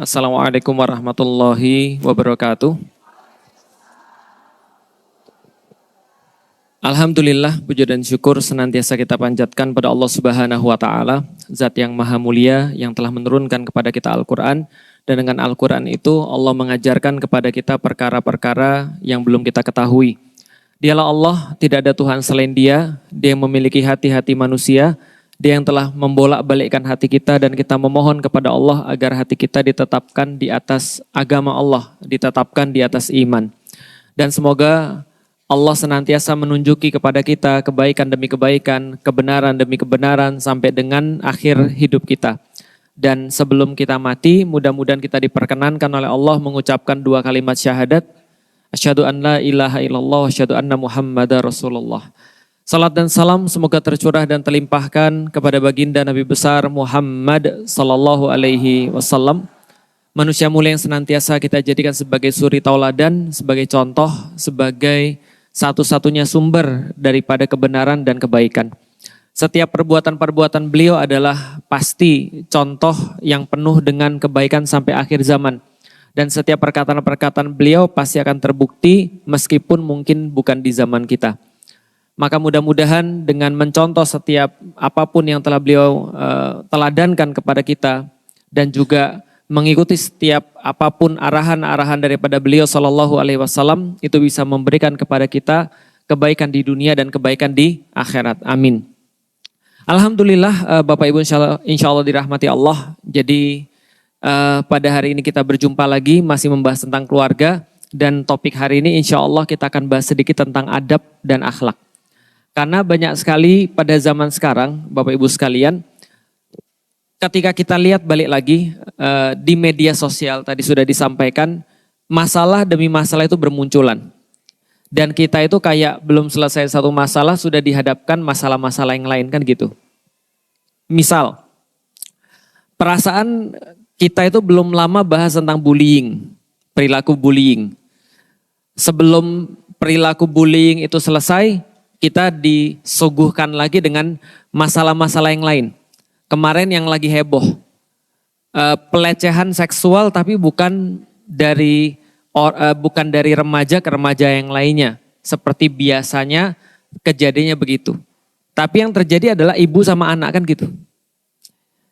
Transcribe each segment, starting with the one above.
Assalamualaikum warahmatullahi wabarakatuh. Alhamdulillah, puji dan syukur senantiasa kita panjatkan pada Allah Subhanahu wa taala, zat yang maha mulia yang telah menurunkan kepada kita Al-Qur'an, dan dengan Al-Qur'an itu Allah mengajarkan kepada kita perkara-perkara yang belum kita ketahui. Dialah Allah, tidak ada Tuhan selain Dia, Dia yang memiliki hati-hati manusia, Dia yang telah membolak-balikkan hati kita, dan kita memohon kepada Allah agar hati kita ditetapkan di atas agama Allah, ditetapkan di atas iman. Dan semoga Allah senantiasa menunjuki kepada kita kebaikan demi kebaikan, kebenaran demi kebenaran sampai dengan akhir hidup kita. Dan sebelum kita mati, mudah-mudahan kita diperkenankan oleh Allah mengucapkan 2 kalimat syahadat. Asyhadu an la ilaha illallah, asyhadu anna Muhammadar Rasulullah. Salat dan salam semoga tercurah dan terlimpahkan kepada baginda Nabi besar Muhammad sallallahu alaihi wasallam. Manusia mulia yang senantiasa kita jadikan sebagai suri tauladan, sebagai contoh, sebagai satu-satunya sumber daripada kebenaran dan kebaikan. Setiap perbuatan-perbuatan beliau adalah pasti contoh yang penuh dengan kebaikan sampai akhir zaman. Dan setiap perkataan-perkataan beliau pasti akan terbukti meskipun mungkin bukan di zaman kita. Maka mudah-mudahan dengan mencontoh setiap apapun yang telah beliau teladankan kepada kita dan juga mengikuti setiap apapun arahan-arahan daripada beliau sallallahu alaihi wasallam, itu bisa memberikan kepada kita kebaikan di dunia dan kebaikan di akhirat. Amin. Alhamdulillah Bapak Ibu insya Allah dirahmati Allah. Jadi pada hari ini kita berjumpa lagi masih membahas tentang keluarga, dan topik hari ini insya Allah kita akan bahas sedikit tentang adab dan akhlak. Karena banyak sekali pada zaman sekarang Bapak Ibu sekalian, ketika kita lihat balik lagi di media sosial tadi sudah disampaikan, masalah demi masalah itu bermunculan. Dan kita itu kayak belum selesai satu masalah sudah dihadapkan masalah-masalah yang lain, kan gitu. Misal, perasaan kita itu belum lama bahas tentang bullying, perilaku bullying. Sebelum perilaku bullying itu selesai, kita disuguhkan lagi dengan masalah-masalah yang lain. Kemarin yang lagi heboh, pelecehan seksual tapi bukan dari remaja ke remaja yang lainnya. Seperti biasanya kejadiannya begitu. Tapi yang terjadi adalah ibu sama anak, kan gitu.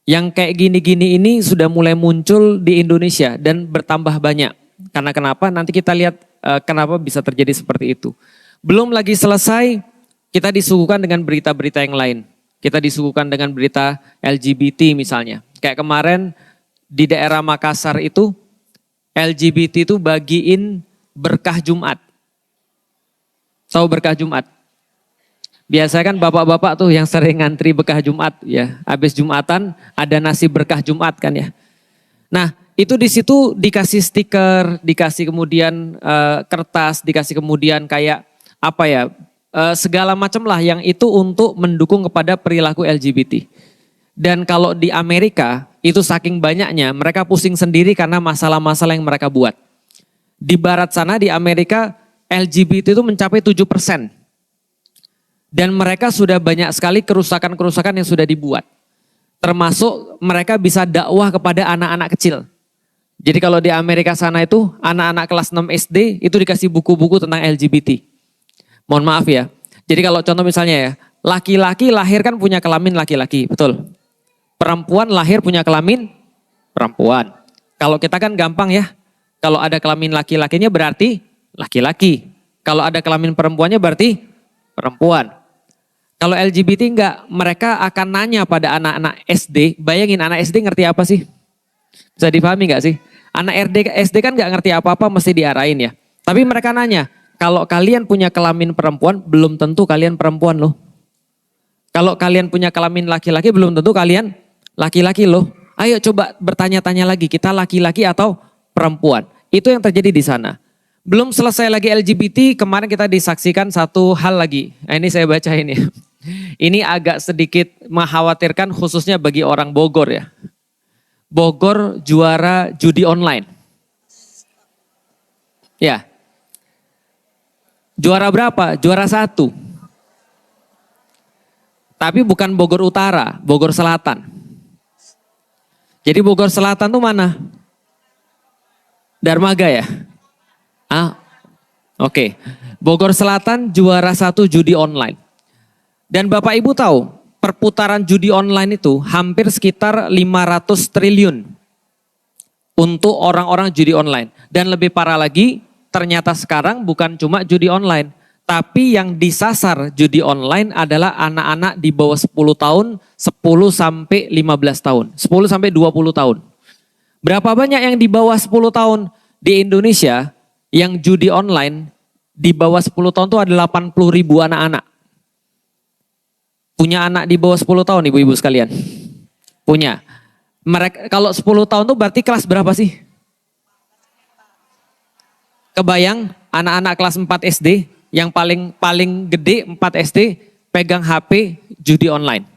Yang kayak gini-gini ini sudah mulai muncul di Indonesia dan bertambah banyak. Karena kenapa? Nanti kita lihat kenapa bisa terjadi seperti itu. Belum lagi selesai, kita disuguhkan dengan berita-berita yang lain. Kita disuguhkan dengan berita LGBT misalnya. Kayak kemarin di daerah Makassar itu, LGBT itu bagiin berkah Jumat. Tahu berkah Jumat? Biasanya kan bapak-bapak tuh yang sering ngantri berkah Jumat ya. Habis Jumatan ada nasi berkah Jumat kan ya. Nah itu di situ dikasih stiker, dikasih kemudian kertas, dikasih kemudian kayak apa ya, segala macam lah yang itu untuk mendukung kepada perilaku LGBT. Dan kalau di Amerika itu saking banyaknya mereka pusing sendiri karena masalah-masalah yang mereka buat. Di barat sana di Amerika LGBT itu mencapai 7%. Dan mereka sudah banyak sekali kerusakan-kerusakan yang sudah dibuat. Termasuk mereka bisa dakwah kepada anak-anak kecil. Jadi kalau di Amerika sana itu anak-anak kelas 6 SD itu dikasih buku-buku tentang LGBT. Mohon maaf ya. Jadi kalau contoh misalnya ya, laki-laki lahir kan punya kelamin laki-laki, betul. Perempuan lahir punya kelamin perempuan. Kalau kita kan gampang ya, kalau ada kelamin laki-lakinya berarti laki-laki. Kalau ada kelamin perempuannya berarti perempuan. Kalau LGBT enggak, mereka akan nanya pada anak-anak SD, bayangin anak SD ngerti apa sih? Bisa dipahami enggak sih? Anak SD kan enggak ngerti apa-apa mesti diarahin ya. Tapi mereka nanya, kalau kalian punya kelamin perempuan, belum tentu kalian perempuan loh. Kalau kalian punya kelamin laki-laki, belum tentu kalian laki-laki loh. Ayo coba bertanya-tanya lagi, kita laki-laki atau perempuan. Itu yang terjadi di sana. Belum selesai lagi LGBT, kemarin kita disaksikan satu hal lagi. Nah, ini saya baca ini. Ini agak sedikit mengkhawatirkan khususnya bagi orang Bogor ya. Bogor juara judi online. Ya. Juara berapa? Juara 1. Tapi bukan Bogor Utara, Bogor Selatan. Jadi Bogor Selatan tuh mana? Darmaga ya? Ah, oke. Bogor Selatan juara 1 judi online. Dan Bapak Ibu tahu, perputaran judi online itu hampir sekitar 500 triliun untuk orang-orang judi online. Dan lebih parah lagi, ternyata sekarang bukan cuma judi online, tapi yang disasar judi online adalah anak-anak di bawah 10 tahun, 10 sampai 15 tahun, 10 sampai 20 tahun. Berapa banyak yang di bawah 10 tahun di Indonesia yang judi online di bawah 10 tahun itu ada 80 ribu anak-anak. Punya anak di bawah 10 tahun ibu-ibu sekalian? Punya. Mereka kalau 10 tahun itu berarti kelas berapa sih? Kebayang anak-anak kelas 4 SD yang paling gede 4 SD pegang HP judi online.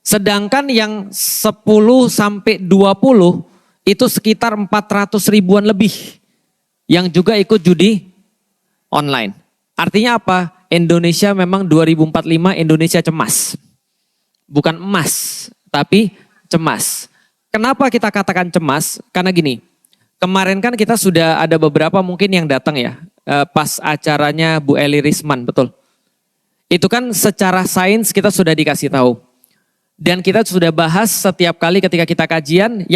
Sedangkan yang 10 sampai 20 itu sekitar 400 ribuan lebih yang juga ikut judi online. Artinya apa? Indonesia memang 2045 Indonesia cemas. Bukan emas, tapi cemas. Kenapa kita katakan cemas? Karena gini, kemarin kan kita sudah ada beberapa mungkin yang datang ya, pas acaranya Bu Eli Risman, betul. Itu kan secara sains kita sudah dikasih tahu. Dan kita sudah bahas setiap kali ketika kita kajian,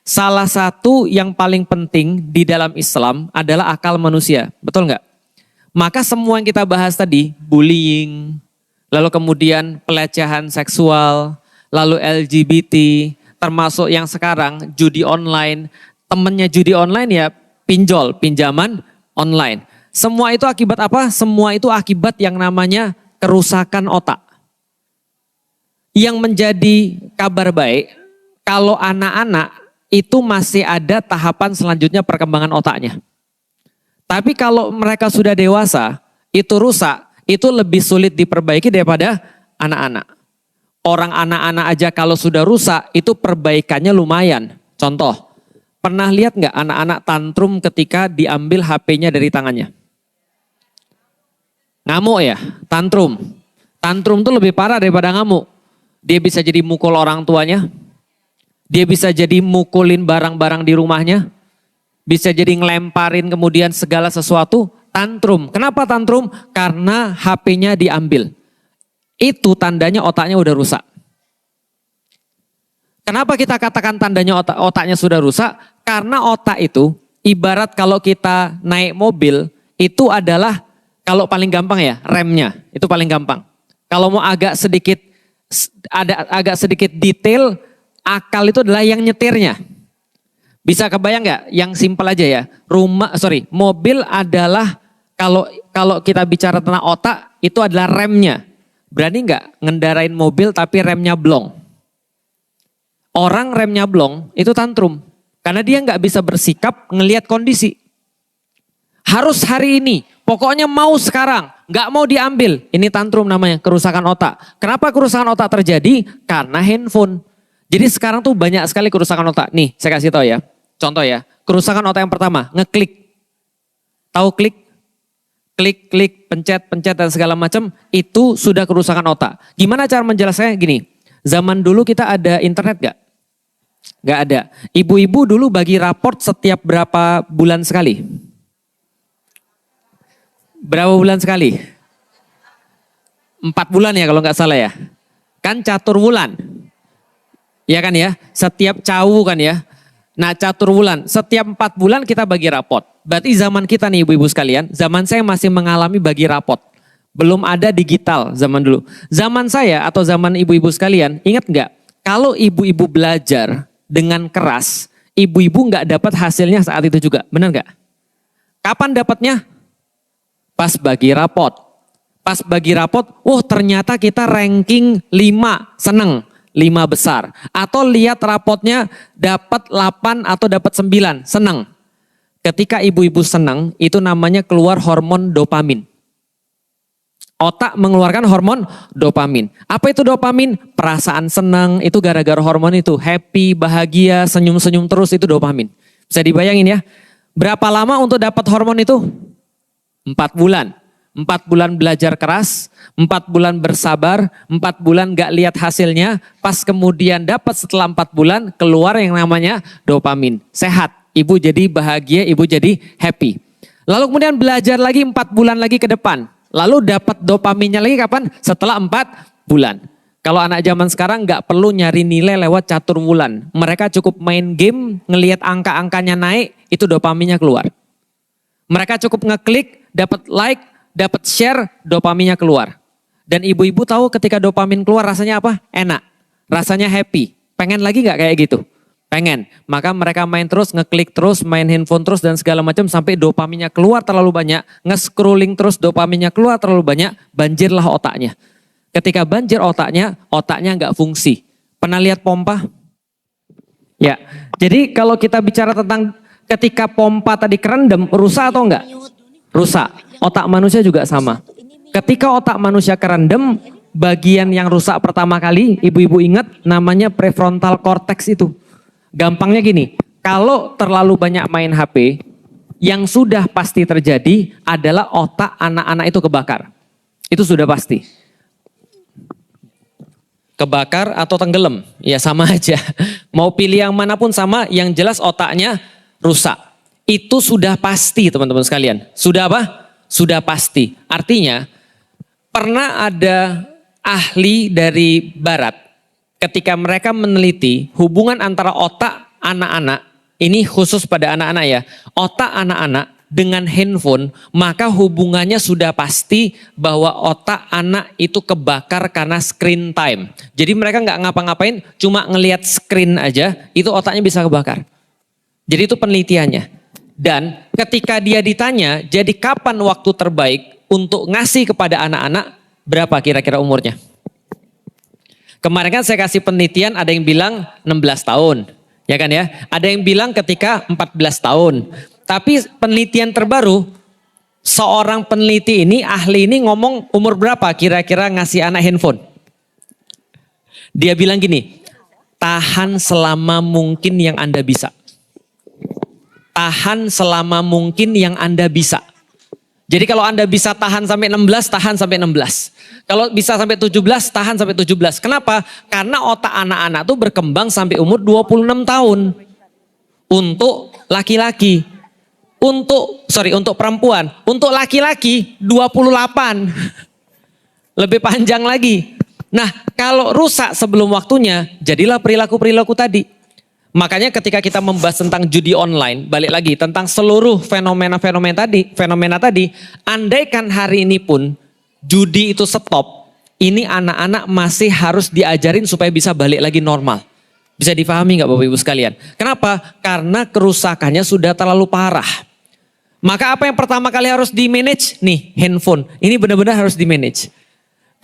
salah satu yang paling penting di dalam Islam adalah akal manusia, betul nggak? Maka semua yang kita bahas tadi, bullying, lalu kemudian pelecehan seksual, lalu LGBT, termasuk yang sekarang judi online, temennya judi online ya pinjol, pinjaman online. Semua itu akibat apa? Semua itu akibat yang namanya kerusakan otak. Yang menjadi kabar baik, kalau anak-anak itu masih ada tahapan selanjutnya perkembangan otaknya. Tapi kalau mereka sudah dewasa, itu rusak, itu lebih sulit diperbaiki daripada anak-anak. Orang anak-anak aja kalau sudah rusak, itu perbaikannya lumayan. Contoh, pernah lihat nggak anak-anak tantrum ketika diambil HP-nya dari tangannya? Ngamuk ya, tantrum. Tantrum itu lebih parah daripada ngamuk. Dia bisa jadi mukul orang tuanya, dia bisa jadi mukulin barang-barang di rumahnya, bisa jadi ngelemparin kemudian segala sesuatu, tantrum. Kenapa tantrum? Karena HP-nya diambil. Itu tandanya otaknya udah rusak. Kenapa kita katakan tandanya otaknya sudah rusak? Karena otak itu ibarat kalau kita naik mobil, itu adalah kalau paling gampang ya remnya, itu paling gampang. Kalau mau agak sedikit detail, akal itu adalah yang nyetirnya. Bisa kebayang nggak? Yang simpel aja ya. Mobil adalah kalau kita bicara tentang otak itu adalah remnya. Berani nggak ngendarain mobil tapi remnya blong? Orang remnya blong itu tantrum karena dia nggak bisa bersikap ngelihat kondisi. Harus hari ini, pokoknya mau sekarang, nggak mau diambil. Ini tantrum namanya, kerusakan otak. Kenapa kerusakan otak terjadi? Karena handphone. Jadi sekarang tuh banyak sekali kerusakan otak. Nih, saya kasih tahu ya. Contoh ya, kerusakan otak yang pertama, ngeklik. Tahu klik? Klik, pencet dan segala macam, itu sudah kerusakan otak. Gimana cara menjelaskannya? Gini, zaman dulu kita ada internet gak? Gak ada. Ibu-ibu dulu bagi raport setiap berapa bulan sekali? Berapa bulan sekali? 4 bulan ya kalau nggak salah ya. Kan catur wulan. Ya kan ya, setiap cawu kan ya. Nah catur wulan, setiap 4 bulan kita bagi raport. Berarti zaman kita nih ibu-ibu sekalian, zaman saya masih mengalami bagi raport. Belum ada digital zaman dulu. Zaman saya atau zaman ibu-ibu sekalian, ingat nggak? Kalau ibu-ibu belajar dengan keras, ibu-ibu nggak dapat hasilnya saat itu juga, benar nggak? Kapan dapatnya? Pas bagi raport. Pas bagi raport, ternyata kita ranking 5, seneng. 5 besar. Atau lihat rapotnya dapat 8 atau dapat 9, senang. Ketika ibu-ibu senang, itu namanya keluar hormon dopamin. Otak mengeluarkan hormon dopamin. Apa itu dopamin? Perasaan senang, itu gara-gara hormon itu. Happy, bahagia, senyum-senyum terus, itu dopamin. Bisa dibayangin ya. Berapa lama untuk dapat hormon itu? 4 bulan. 4 bulan belajar keras, 4 bulan bersabar, 4 bulan gak lihat hasilnya, pas kemudian dapat setelah 4 bulan keluar yang namanya dopamin. Sehat, ibu jadi bahagia, ibu jadi happy. Lalu kemudian belajar lagi 4 bulan lagi ke depan. Lalu dapat dopaminnya lagi kapan? Setelah 4 bulan. Kalau anak zaman sekarang gak perlu nyari nilai lewat catur wulan. Mereka cukup main game, ngelihat angka-angkanya naik, itu dopaminnya keluar. Mereka cukup ngeklik, dapat like, dapat share, dopaminnya keluar. Dan ibu-ibu tahu ketika dopamin keluar rasanya apa? Enak. Rasanya happy. Pengen lagi gak kayak gitu? Pengen. Maka mereka main terus, ngeklik terus, main handphone terus dan segala macam sampai dopaminnya keluar terlalu banyak. Nge-scrolling terus, dopaminnya keluar terlalu banyak, banjirlah otaknya. Ketika banjir otaknya gak fungsi. Pernah lihat pompa? Ya. Jadi kalau kita bicara tentang ketika pompa tadi kerendam, rusak atau enggak? Rusak. Otak manusia juga sama. Ketika otak manusia kerendam, bagian yang rusak pertama kali, ibu-ibu ingat namanya prefrontal cortex itu. Gampangnya gini, kalau terlalu banyak main HP, yang sudah pasti terjadi adalah otak anak-anak itu kebakar. Itu sudah pasti. Kebakar atau tenggelam, ya sama aja. Mau pilih yang manapun sama, yang jelas otaknya rusak. Itu sudah pasti teman-teman sekalian. Sudah apa? Sudah pasti. Artinya pernah ada ahli dari barat ketika mereka meneliti hubungan antara otak anak-anak, ini khusus pada anak-anak ya, otak anak-anak dengan handphone, maka hubungannya sudah pasti bahwa otak anak itu kebakar karena screen time. Jadi mereka nggak ngapa-ngapain, cuma ngelihat screen aja, itu otaknya bisa kebakar. Jadi itu penelitiannya. Dan ketika dia ditanya, jadi kapan waktu terbaik untuk ngasih kepada anak-anak, berapa kira-kira umurnya? Kemarin kan saya kasih penelitian, ada yang bilang 16 tahun. Ya kan ya? Ada yang bilang ketika 14 tahun. Tapi penelitian terbaru, seorang peneliti ini, ahli ini ngomong umur berapa kira-kira ngasih anak handphone? Dia bilang gini, tahan selama mungkin yang Anda bisa. Tahan selama mungkin yang Anda bisa. Jadi kalau Anda bisa tahan sampai 16, tahan sampai 16. Kalau bisa sampai 17, tahan sampai 17. Kenapa? Karena otak anak-anak tuh berkembang sampai umur 26 tahun. Untuk laki-laki. Untuk perempuan. Untuk laki-laki 28. Lebih panjang lagi. Nah, kalau rusak sebelum waktunya, jadilah perilaku-perilaku tadi. Makanya ketika kita membahas tentang judi online, balik lagi tentang seluruh fenomena tadi, andaikan hari ini pun judi itu stop, ini anak-anak masih harus diajarin supaya bisa balik lagi normal. Bisa difahami nggak Bapak Ibu sekalian? Kenapa? Karena kerusakannya sudah terlalu parah. Maka apa yang pertama kali harus di-manage? Nih, handphone. Ini benar-benar harus di-manage.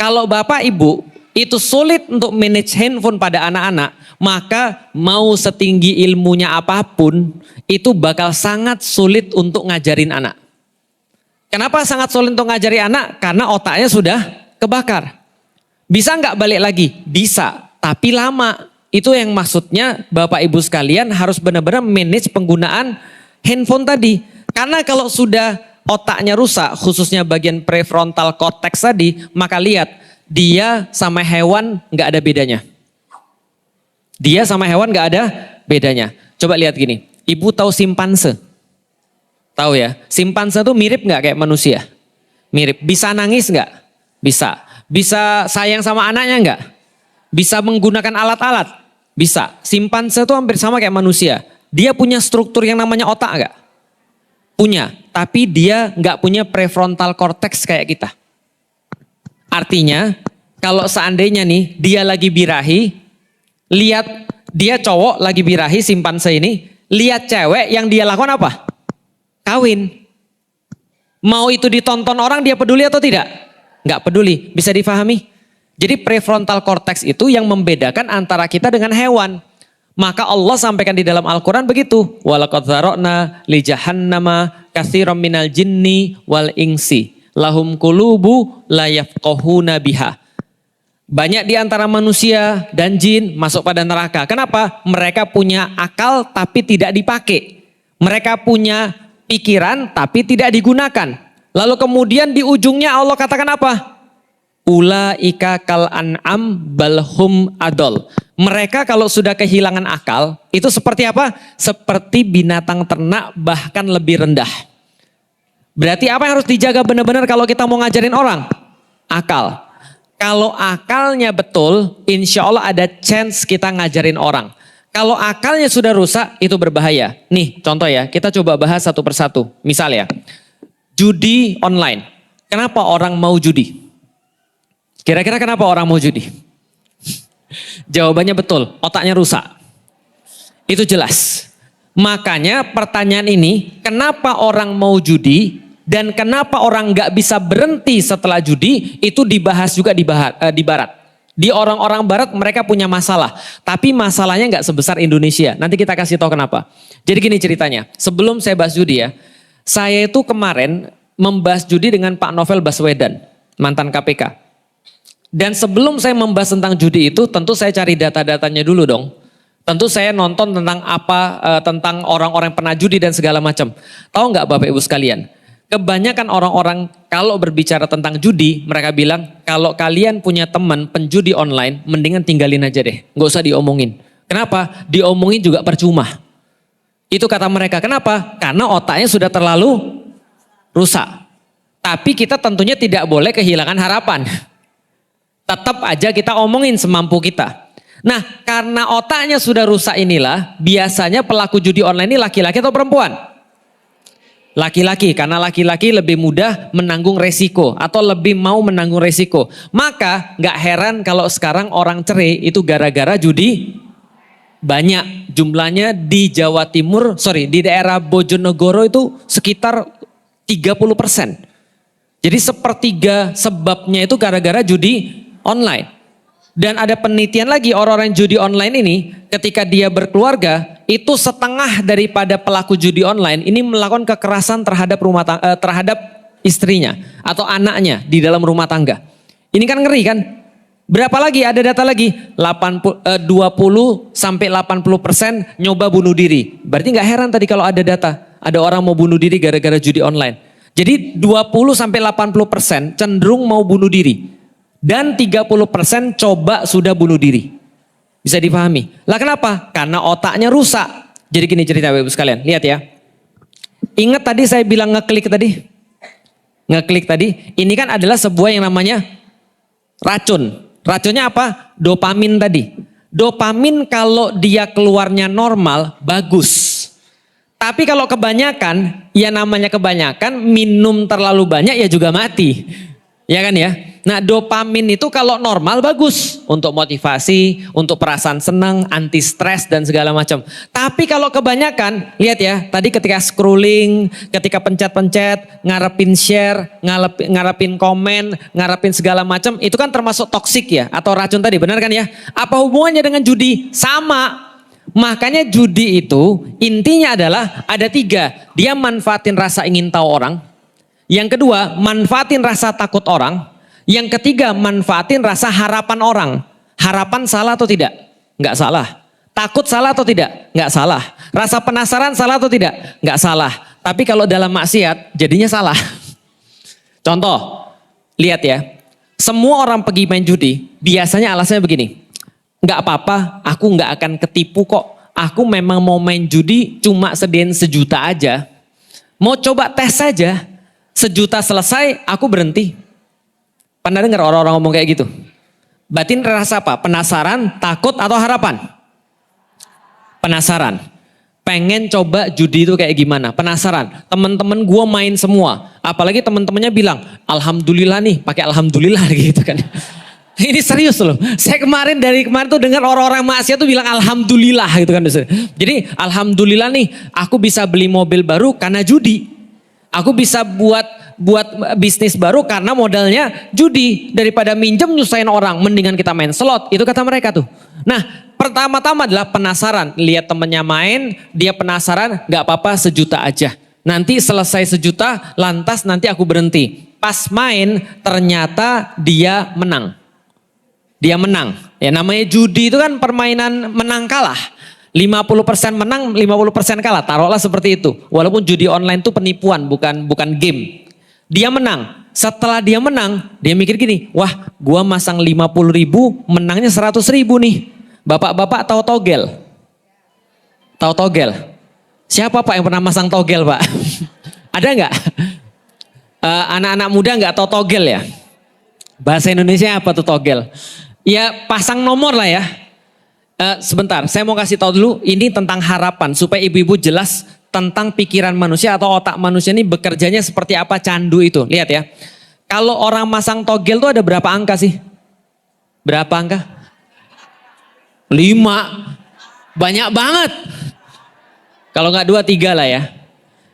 Kalau Bapak Ibu itu sulit untuk manage handphone pada anak-anak, maka mau setinggi ilmunya apapun, itu bakal sangat sulit untuk ngajarin anak. Kenapa sangat sulit untuk ngajari anak? Karena otaknya sudah kebakar. Bisa nggak balik lagi? Bisa, tapi lama. Itu yang maksudnya Bapak Ibu sekalian harus benar-benar manage penggunaan handphone tadi. Karena kalau sudah otaknya rusak, khususnya bagian prefrontal cortex tadi, maka lihat, dia sama hewan nggak ada bedanya. Dia sama hewan nggak ada bedanya. Coba lihat gini, ibu tahu simpanse? Tahu ya, simpanse tuh mirip nggak kayak manusia? Mirip. Bisa nangis nggak? Bisa. Bisa sayang sama anaknya nggak? Bisa menggunakan alat-alat? Bisa. Simpanse tuh hampir sama kayak manusia. Dia punya struktur yang namanya otak nggak? Punya. Tapi dia nggak punya prefrontal cortex kayak kita. Artinya, kalau seandainya nih dia lagi birahi, lihat dia cowok lagi birahi simpanse ini, lihat cewek yang dia lakukan apa? Kawin. Mau itu ditonton orang dia peduli atau tidak? Nggak peduli, bisa difahami? Jadi prefrontal cortex itu yang membedakan antara kita dengan hewan. Maka Allah sampaikan di dalam Al-Quran begitu. Walaqad dzara'na li jahannama katsiran minal jinni wal insi. Lahum qulubu la yafqahuna biha. Banyak di antara manusia dan jin masuk pada neraka. Kenapa? Mereka punya akal tapi tidak dipakai. Mereka punya pikiran tapi tidak digunakan. Lalu kemudian di ujungnya Allah katakan apa? Ulaika kal an'am balhum adol. Mereka kalau sudah kehilangan akal, itu seperti apa? Seperti binatang ternak, bahkan lebih rendah. Berarti apa yang harus dijaga benar-benar kalau kita mau ngajarin orang? Akal. Kalau akalnya betul, insya Allah ada chance kita ngajarin orang. Kalau akalnya sudah rusak, itu berbahaya. Nih contoh ya, kita coba bahas satu persatu. Misal ya, judi online. Kenapa orang mau judi? Kira-kira kenapa orang mau judi? Jawabannya betul, otaknya rusak. Itu jelas. Makanya pertanyaan ini, kenapa orang mau judi dan kenapa orang nggak bisa berhenti setelah judi, itu dibahas juga di barat. Di orang-orang barat mereka punya masalah, tapi masalahnya nggak sebesar Indonesia. Nanti kita kasih tahu kenapa. Jadi gini ceritanya, sebelum saya bahas judi ya, saya itu kemarin membahas judi dengan Pak Novel Baswedan, mantan KPK. Dan sebelum saya membahas tentang judi itu, tentu saya cari data-datanya dulu dong. Tentu saya nonton tentang tentang orang-orang pernah judi dan segala macam. Tahu nggak Bapak Ibu sekalian? Kebanyakan orang-orang kalau berbicara tentang judi, mereka bilang kalau kalian punya teman penjudi online, mendingan tinggalin aja deh, nggak usah diomongin. Kenapa? Diomongin juga percuma. Itu kata mereka. Kenapa? Karena otaknya sudah terlalu rusak. Tapi kita tentunya tidak boleh kehilangan harapan. Tetap aja kita omongin semampu kita. Nah, karena otaknya sudah rusak inilah, biasanya pelaku judi online ini laki-laki atau perempuan? Laki-laki, karena laki-laki lebih mudah menanggung resiko atau lebih mau menanggung resiko. Maka gak heran kalau sekarang orang cerai itu gara-gara judi banyak. Jumlahnya di Jawa Timur, di daerah Bojonegoro itu sekitar 30%. Jadi sepertiga sebabnya itu gara-gara judi online. Dan ada penelitian lagi, orang-orang judi online ini ketika dia berkeluarga, itu setengah daripada pelaku judi online ini melakukan kekerasan terhadap terhadap istrinya atau anaknya di dalam rumah tangga. Ini kan ngeri kan? Berapa lagi? Ada data lagi, 20 sampai 80% nyoba bunuh diri. Berarti nggak heran tadi kalau ada data, ada orang mau bunuh diri gara-gara judi online. Jadi 20 sampai 80% cenderung mau bunuh diri. Dan 30% coba sudah bunuh diri. Bisa dipahami. Lah kenapa? Karena otaknya rusak. Jadi gini cerita Bapak Ibu sekalian, lihat ya. Ingat tadi saya bilang ngeklik tadi? Ngeklik tadi, ini kan adalah sebuah yang namanya racun. Racunnya apa? Dopamin tadi. Dopamin kalau dia keluarnya normal, bagus. Tapi kalau kebanyakan, ya namanya kebanyakan, minum terlalu banyak ya juga mati. Ya kan ya? Nah dopamin itu kalau normal bagus. Untuk motivasi, untuk perasaan senang, anti stres dan segala macam. Tapi kalau kebanyakan, lihat ya, tadi ketika scrolling, ketika pencet-pencet, ngarepin share, ngarepin komen, ngarepin segala macam, itu kan termasuk toksik ya, atau racun tadi, benar kan ya? Apa hubungannya dengan judi? Sama. Makanya judi itu intinya adalah ada 3. Dia manfaatin rasa ingin tahu orang. Yang kedua, manfaatin rasa takut orang. Yang ketiga, manfaatin rasa harapan orang. Harapan salah atau tidak? Enggak salah. Takut salah atau tidak? Enggak salah. Rasa penasaran salah atau tidak? Enggak salah. Tapi kalau dalam maksiat, jadinya salah. Contoh, lihat ya. Semua orang pergi main judi, biasanya alasannya begini. Enggak apa-apa, aku enggak akan ketipu kok. Aku memang mau main judi cuma sediain 1 juta aja. Mau coba tes saja. 1 juta selesai, aku berhenti. Pernah dengar orang-orang ngomong kayak gitu? Batin rasa apa? Penasaran, takut atau harapan? Penasaran. Pengen coba judi itu kayak gimana? Penasaran. Teman-teman gue main semua. Apalagi teman-temannya bilang, alhamdulillah nih, pakai alhamdulillah gitu kan. Ini serius loh. Saya dari kemarin tuh dengar orang-orang maksiat tuh bilang alhamdulillah gitu kan. Jadi alhamdulillah nih, aku bisa beli mobil baru karena judi. Aku bisa buat bisnis baru karena modalnya judi. Daripada minjem nyusahin orang, mendingan kita main slot. Itu kata mereka tuh. Nah pertama-tama adalah penasaran. Lihat temennya main, dia penasaran, gak apa-apa 1 juta aja. Nanti selesai 1 juta, lantas nanti aku berhenti. Pas main ternyata dia menang. Dia menang. Ya namanya judi itu kan permainan menang kalah. 50% menang, 50% kalah. Taruhlah seperti itu. Walaupun judi online itu penipuan, bukan game. Dia menang. Setelah dia menang, dia mikir gini, wah gua masang 50.000, menangnya 100.000 nih. Bapak-bapak tahu togel? Tahu togel? Siapa Pak yang pernah masang togel Pak? Ada nggak? Anak-anak muda nggak tahu togel ya? Bahasa Indonesia apa tuh togel? Ya pasang nomor lah ya. Sebentar, saya mau kasih tahu dulu ini tentang harapan supaya ibu-ibu jelas tentang pikiran manusia atau otak manusia ini bekerjanya seperti apa candu itu. Lihat ya. Kalau orang masang togel tuh ada berapa angka sih? Berapa angka? 5. Banyak banget. Kalau nggak 2, 3 lah ya.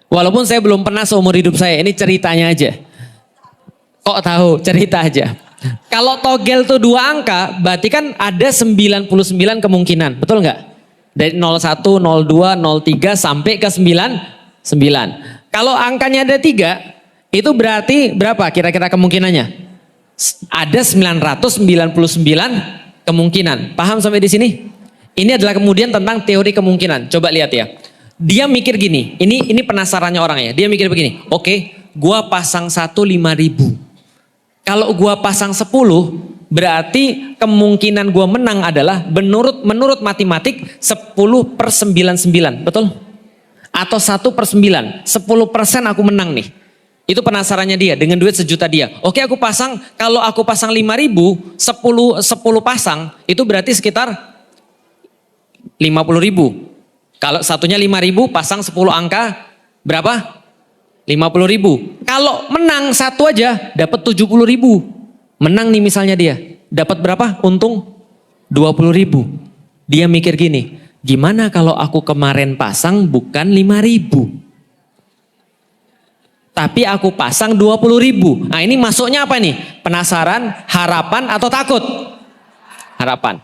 Walaupun saya belum pernah seumur hidup saya. Ini ceritanya aja. Kok tahu? Cerita aja. Kalau togel tuh 2 angka, berarti kan ada 99 kemungkinan. Betul nggak? Dari 01, 02, 03 sampai ke 99. Kalau angkanya ada 3, itu berarti berapa kira-kira kemungkinannya? Ada 999 kemungkinan. Paham sampai di sini? Ini adalah kemudian tentang teori kemungkinan. Coba lihat ya. Dia mikir gini, ini penasarannya orang ya. Dia mikir begini, oke, gua pasang 1 5.000. Kalau gua pasang 10, berarti kemungkinan gua menang adalah menurut matematik 10/99, betul? Atau 1/9, 10% aku menang nih. Itu penasarannya dia dengan duit 1 juta dia. Oke aku pasang, kalau aku pasang 5.000, 10 pasang, itu berarti sekitar 50.000. Kalau satunya 5.000, pasang 10 angka, berapa? 50.000. Kalau menang 1 aja dapat 70.000. Menang nih misalnya dia. Dapat berapa? Untung 20.000. Dia mikir gini, gimana kalau aku kemarin pasang bukan 5.000? Tapi aku pasang 20.000. Nah ini masuknya apa nih? Penasaran, harapan atau takut? Harapan.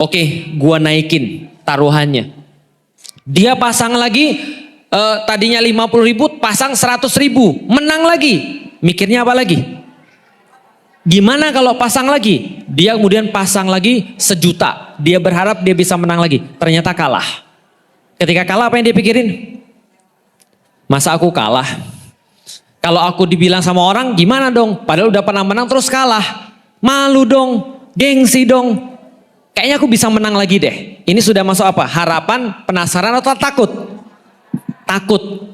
Oke, gua naikin taruhannya. Dia pasang lagi, tadinya 50.000 pasang 100.000, menang lagi. Mikirnya apa lagi? Gimana kalau pasang lagi? Dia kemudian pasang lagi 1 juta. Dia berharap dia bisa menang lagi. Ternyata kalah. Ketika kalah apa yang dia pikirin? Masa aku kalah? Kalau aku dibilang sama orang gimana dong? Padahal udah pernah menang terus kalah. Malu dong, gengsi dong. Kayaknya aku bisa menang lagi deh. Ini sudah masuk apa? Harapan, penasaran atau takut? Takut.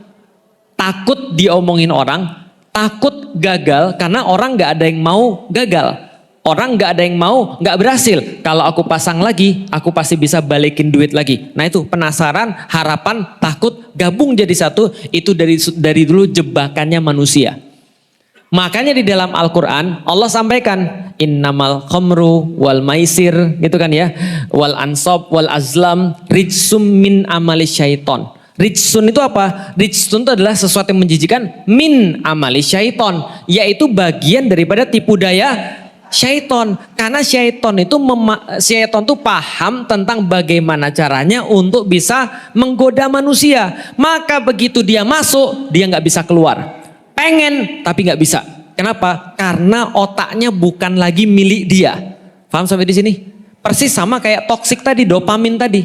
Takut diomongin orang, takut gagal karena orang gak ada yang mau gagal. Orang gak ada yang mau gak berhasil. Kalau aku pasang lagi, aku pasti bisa balikin duit lagi. Nah itu penasaran, harapan, takut, gabung jadi satu. Itu dari dulu jebakannya manusia. Makanya di dalam Al-Quran Allah sampaikan innamal khamru wal maisir gitu kan ya, wal ansab wal azlam rijsum min amali syaiton. Rijsun itu apa? Rijsun itu adalah sesuatu yang menjijikan min amali syaiton, yaitu bagian daripada tipu daya syaiton. Karena syaiton itu paham tentang bagaimana caranya untuk bisa menggoda manusia. Maka begitu dia masuk, dia nggak bisa keluar. Pengen tapi nggak bisa. Kenapa? Karena otaknya bukan lagi milik dia. Paham sampai di sini? Persis sama kayak toksik tadi, dopamin tadi.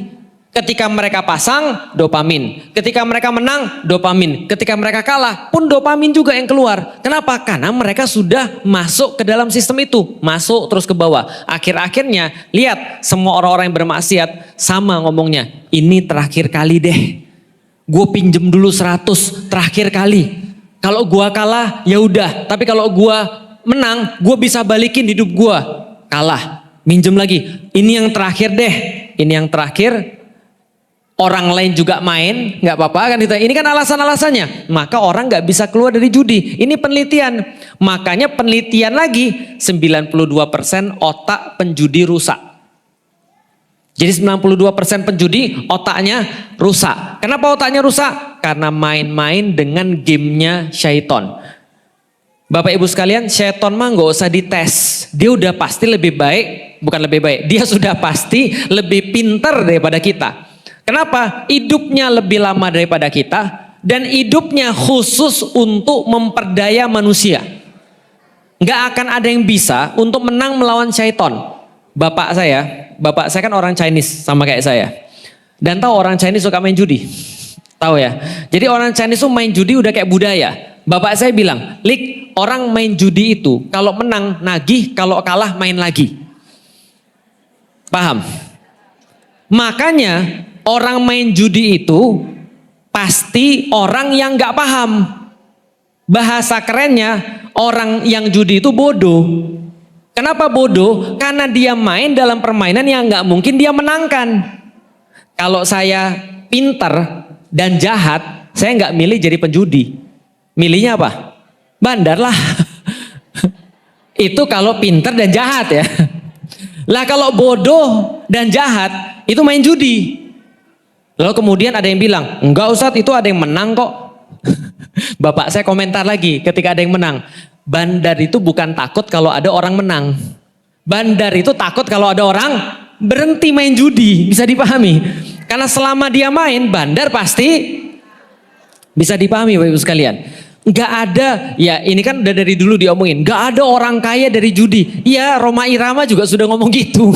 Ketika mereka pasang, dopamin. Ketika mereka menang, dopamin. Ketika mereka kalah, pun dopamin juga yang keluar. Kenapa? Karena mereka sudah masuk ke dalam sistem itu. Masuk terus ke bawah. Akhir-akhirnya, lihat semua orang-orang yang bermaksiat sama ngomongnya. Ini terakhir kali deh. Gue pinjem dulu 100, terakhir kali. Kalau gua kalah ya udah, tapi kalau gua menang, gua bisa balikin hidup gua. Kalah, minjem lagi. Ini yang terakhir deh. Ini yang terakhir. Orang lain juga main, nggak apa-apa kan itu. Ini kan alasan-alasannya. Maka orang nggak bisa keluar dari judi. Ini penelitian. Makanya penelitian lagi 92% otak penjudi rusak. Jadi 92% penjudi otaknya rusak. Kenapa otaknya rusak? Karena main-main dengan gamenya syaiton. Bapak ibu sekalian, syaiton mah gak usah dites. Dia udah pasti lebih baik, bukan lebih baik. Dia sudah pasti lebih pintar daripada kita. Kenapa? Hidupnya lebih lama daripada kita. Dan hidupnya khusus untuk memperdaya manusia. Gak akan ada yang bisa untuk menang melawan syaiton. Bapak saya kan orang Chinese sama kayak saya. Dan tahu orang Chinese suka main judi. Tahu ya. Jadi orang Chinese tuh main judi udah kayak budaya. Bapak saya bilang, Lik, orang main judi itu kalau menang nagih, kalau kalah main lagi. Paham? Makanya orang main judi itu pasti orang yang nggak paham. Bahasa kerennya, orang yang judi itu bodoh. Kenapa bodoh? Karena dia main dalam permainan yang nggak mungkin dia menangkan. Kalau saya pinter dan jahat, saya nggak milih jadi penjudi. Milihnya apa? Bandar lah. Itu kalau pinter dan jahat ya. Lah kalau bodoh dan jahat, itu main judi. Lalu kemudian ada yang bilang, enggak Ustadz, itu ada yang menang kok. Bapak saya komentar lagi ketika ada yang menang. Bandar itu bukan takut kalau ada orang menang. Bandar itu takut kalau ada orang berhenti main judi. Bisa dipahami. Karena selama dia main, bandar pasti bisa dipahami Bapak Ibu sekalian. Gak ada, ya ini kan udah dari dulu diomongin. Gak ada orang kaya dari judi. Ya Roma Irama juga sudah ngomong gitu.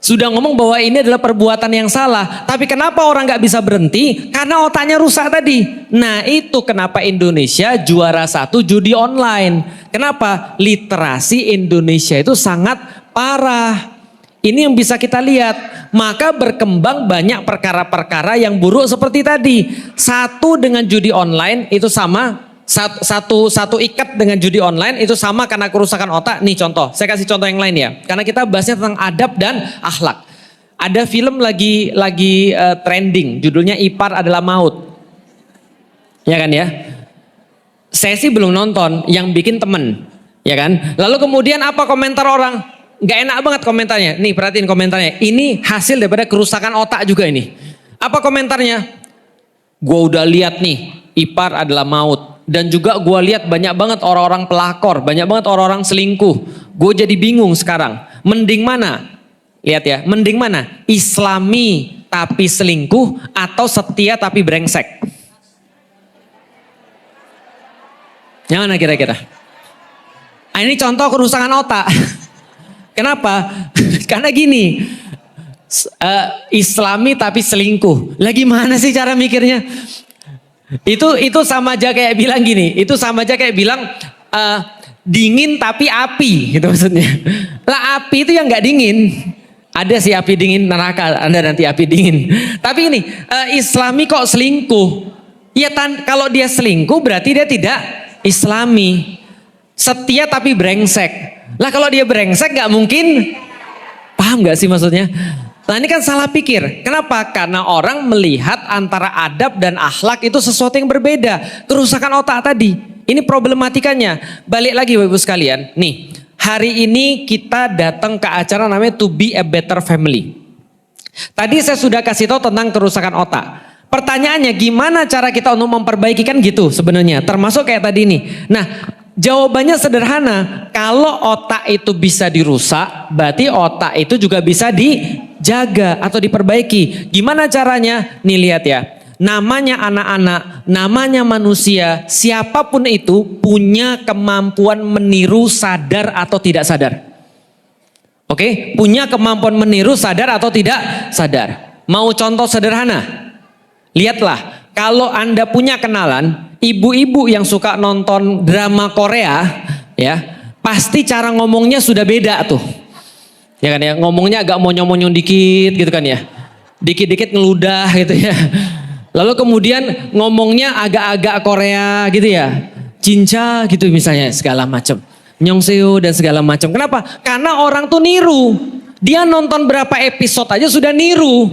Sudah ngomong bahwa ini adalah perbuatan yang salah. Tapi kenapa orang gak bisa berhenti? Karena otaknya rusak tadi. Nah itu kenapa Indonesia juara 1 judi online. Kenapa? Literasi Indonesia itu sangat parah. Ini yang bisa kita lihat. Maka berkembang banyak perkara-perkara yang buruk seperti tadi. Satu dengan judi online itu sama. Satu ikat dengan judi online itu sama karena kerusakan otak. Nih contoh, saya kasih contoh yang lain ya. Karena kita bahasnya tentang adab dan akhlak. Ada film lagi trending, judulnya Ipar Adalah Maut. Ya kan ya? Saya sih belum nonton, yang bikin temen. Ya kan? Lalu kemudian apa komentar orang? Gak enak banget komentarnya. Nih perhatiin komentarnya. Ini hasil daripada kerusakan otak juga ini. Apa komentarnya? Gua udah lihat nih, Ipar Adalah Maut. Dan juga gue lihat banyak banget orang-orang pelakor, banyak banget orang-orang selingkuh. Gue jadi bingung sekarang. Mending mana? Lihat ya, mending mana? Islami tapi selingkuh atau setia tapi brengsek? Yang mana kira-kira? Nah, ini contoh kerusakan otak. Kenapa? Karena gini, Islami tapi selingkuh. Lah gimana sih cara mikirnya? Itu sama aja kayak bilang gini, itu sama aja kayak bilang dingin tapi api, gitu maksudnya. Lah api itu yang nggak dingin. Ada sih api dingin neraka, Anda nanti api dingin. Tapi ini Islami kok selingkuh? Ya kalau dia selingkuh berarti dia tidak Islami. Setia tapi brengsek. Lah kalau dia brengsek nggak mungkin. Paham nggak sih maksudnya? Nah ini kan salah pikir. Kenapa? Karena orang melihat antara adab dan akhlak itu sesuatu yang berbeda. Kerusakan otak tadi. Ini problematikanya. Balik lagi Bapak Ibu sekalian. Nih, hari ini kita datang ke acara namanya To Be a Better Family. Tadi saya sudah kasih tahu tentang kerusakan otak. Pertanyaannya gimana cara kita untuk memperbaiki kan gitu sebenarnya. Termasuk kayak tadi nih. Nah jawabannya sederhana. Kalau otak itu bisa dirusak, berarti otak itu juga bisa dijaga atau diperbaiki. Gimana caranya? Nih lihat ya. Namanya anak-anak, namanya manusia, siapapun itu punya kemampuan meniru sadar atau tidak sadar. Oke, punya kemampuan meniru sadar atau tidak sadar. Mau contoh sederhana? Lihatlah, kalau Anda punya kenalan, ibu-ibu yang suka nonton drama Korea, ya, pasti cara ngomongnya sudah beda tuh. Ya kan ya, ngomongnya agak monyong-monyong dikit gitu kan ya. Dikit-dikit ngeludah gitu ya. Lalu kemudian ngomongnya agak-agak Korea gitu ya. Cinca gitu misalnya segala macam. Nyongseo dan segala macam. Kenapa? Karena orang tuh niru. Dia nonton berapa episode aja sudah niru.